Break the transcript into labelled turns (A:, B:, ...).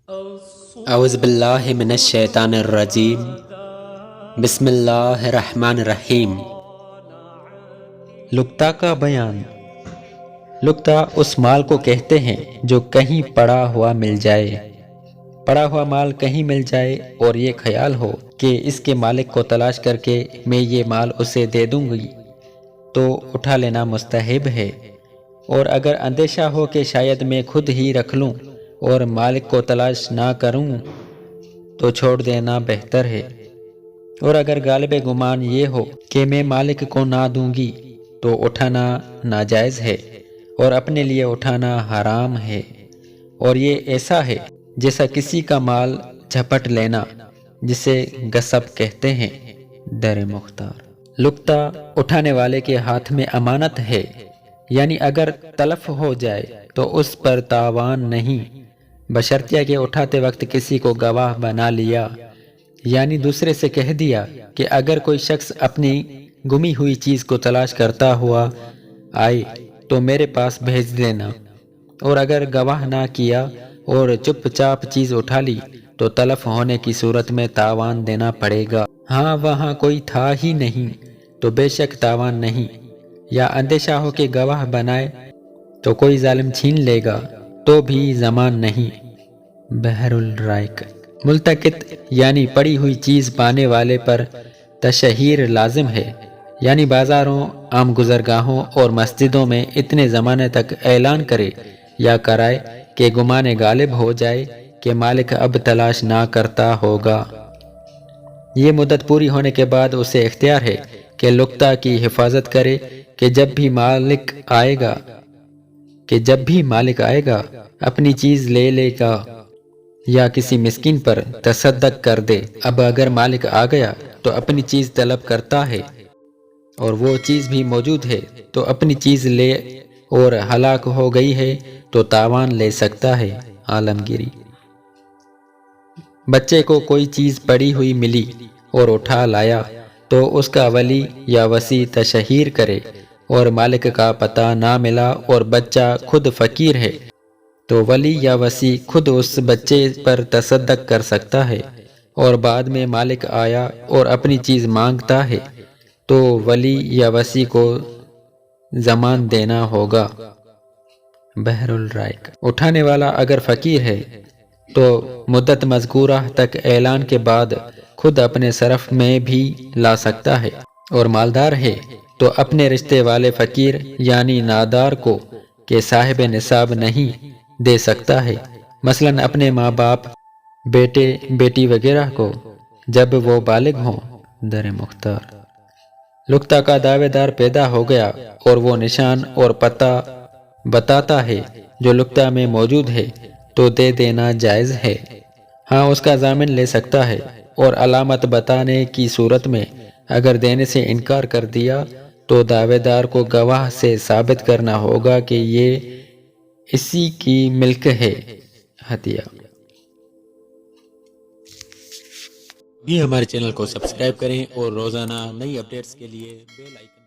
A: اعوذ باللہ من الشیطان الرجیم بسم اللہ الرحمن الرحیم۔ لقطہ کا بیان۔ لقطہ اس مال کو کہتے ہیں جو کہیں پڑا ہوا مل جائے۔ پڑا ہوا مال کہیں مل جائے اور یہ خیال ہو کہ اس کے مالک کو تلاش کر کے میں یہ مال اسے دے دوں گی تو اٹھا لینا مستحب ہے، اور اگر اندیشہ ہو کہ شاید میں خود ہی رکھ لوں اور مالک کو تلاش نہ کروں تو چھوڑ دینا بہتر ہے، اور اگر غالب گمان یہ ہو کہ میں مالک کو نہ دوں گی تو اٹھانا ناجائز ہے اور اپنے لیے اٹھانا حرام ہے، اور یہ ایسا ہے جیسا کسی کا مال جھپٹ لینا، جسے غصب کہتے ہیں۔ در مختار۔ لقطہ اٹھانے والے کے ہاتھ میں امانت ہے، یعنی اگر تلف ہو جائے تو اس پر تاوان نہیں، بشرطیہ کہ اٹھاتے وقت کسی کو گواہ بنا لیا، یعنی دوسرے سے کہہ دیا کہ اگر کوئی شخص اپنی گمی ہوئی چیز کو تلاش کرتا ہوا آئے تو میرے پاس بھیج دینا، اور اگر گواہ نہ کیا اور چپ چاپ چیز اٹھا لی تو تلف ہونے کی صورت میں تاوان دینا پڑے گا۔ ہاں وہاں کوئی تھا ہی نہیں تو بے شک تاوان نہیں، یا اندیشہ ہو کہ گواہ بنائے تو کوئی ظالم چھین لے گا تو بھی ضمان نہیں۔ بحر الرائق۔ ملتقط یعنی پڑی ہوئی چیز پانے والے پر تشہیر لازم ہے، یعنی بازاروں، عام گزرگاہوں اور مسجدوں میں اتنے زمانے تک اعلان کرے یا کرائے کہ گمان غالب ہو جائے کہ مالک اب تلاش نہ کرتا ہوگا۔ یہ مدت پوری ہونے کے بعد اسے اختیار ہے کہ لقطہ کی حفاظت کرے کہ جب بھی مالک آئے گا اپنی چیز لے لے گا یا کسی مسکین پر تصدق کر دے۔ اب اگر مالک آ گیا تو اپنی چیز طلب کرتا ہے اور وہ چیز بھی موجود ہے تو اپنی چیز لے، اور ہلاک ہو گئی ہے تو تاوان لے سکتا ہے۔ عالمگیری۔ بچے کو کوئی چیز پڑی ہوئی ملی اور اٹھا لایا تو اس کا ولی یا وصی تشہیر کرے، اور مالک کا پتہ نہ ملا اور بچہ خود فقیر ہے تو ولی یا وصی خود اس بچے پر تصدق کر سکتا ہے، اور بعد میں مالک آیا اور اپنی چیز مانگتا ہے تو ولی یا وصی کو ضمان دینا ہوگا۔ بحر الرائق۔ اٹھانے والا اگر فقیر ہے تو مدت مذکورہ تک اعلان کے بعد خود اپنے صرف میں بھی لا سکتا ہے، اور مالدار ہے تو اپنے رشتے والے فقیر یعنی نادار کو کہ صاحب نصاب نہیں دے سکتا ہے، مثلا اپنے ماں باپ، بیٹے بیٹی وغیرہ کو جب وہ بالغ ہوں۔ در مختار۔ لقطہ کا دعوے دار پیدا ہو گیا اور وہ نشان اور پتہ بتاتا ہے جو لقطہ میں موجود ہے تو دے دینا جائز ہے۔ ہاں اس کا ضامن لے سکتا ہے، اور علامت بتانے کی صورت میں اگر دینے سے انکار کر دیا تو دعوے دار کو گواہ سے ثابت کرنا ہوگا کہ یہ اسی کی ملک ہے۔ ہدیہ۔ بھی ہمارے چینل کو سبسکرائب کریں اور روزانہ نئی اپڈیٹس کے لیے بیل آئیکن